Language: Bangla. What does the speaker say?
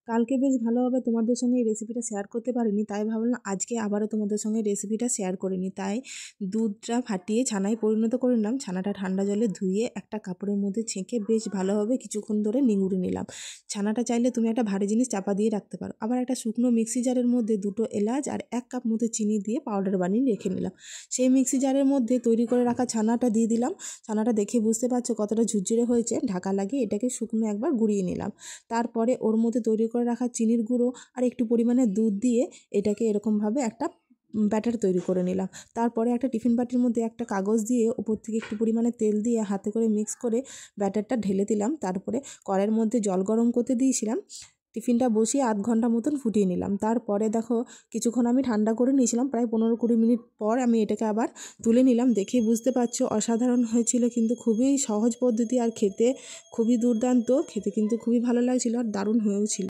কালকে বেশ ভালোভাবে তোমাদের সঙ্গে এই রেসিপিটা শেয়ার করতে পারিনি, তাই ভাবলাম আজকে আবারও তোমাদের সঙ্গে রেসিপিটা শেয়ার করে নিই। তাই দুধটা ফাটিয়ে ছানায় পরিণত করে নিলাম। ছানাটা ঠান্ডা জলে ধুয়ে একটা কাপড়ের মধ্যে ছেঁকে বেশ ভালোভাবে কিছুক্ষণ ধরে নিংড়ে নিলাম। ছানাটা চাইলে তুমি একটা ভারী জিনিস চাপা দিয়ে রাখতে পারো। আবার একটা শুকনো মিক্সি জারের মধ্যে 2টো এলাচ আর 1 কাপ মতো চিনি দিয়ে পাউডার বানিয়ে রেখে নিলাম। সেই মিক্সি জারের মধ্যে তৈরি করে রাখা ছানাটা দিয়ে দিলাম। ছানাটা দেখে বুঝতে পারছো কতটা ঝুরঝুরে হয়েছে। ঢাকা লাগিয়ে এটাকে শুকনো একবার গুঁড়িয়ে নিলাম। তারপরে ওর মধ্যে তৈরি করে রাখা চিনির গুঁড়ো আর একটু পরিমাণে দুধ দিয়ে এটাকে এরকমভাবে একটা ব্যাটার তৈরি করে নিলাম। তারপরে একটা টিফিন বাটির মধ্যে একটা কাগজ দিয়ে উপর থেকে একটু পরিমাণে তেল দিয়ে হাতে করে মিক্স করে ব্যাটারটা ঢেলে দিলাম। তারপরে কড়াইয়ের মধ্যে জল গরম করতে দিয়েছিলাম। টিফিনটা বসিয়ে 1/2 ঘন্টা মতন ফুটিয়ে নিলাম। তারপরে দেখো কিছুক্ষণ আমি ঠান্ডা করে নিয়েছিলাম, প্রায় 15-20 মিনিট পর আমি এটাকে আবার তুলে নিলাম। দেখে বুঝতে পারছো অসাধারণ হয়েছিল, কিন্তু খুবই সহজ পদ্ধতি আর খেতে খুবই দুর্দান্ত। খেতে কিন্তু খুবই ভালো লাগছিল আর দারুণ হয়েও ছিল।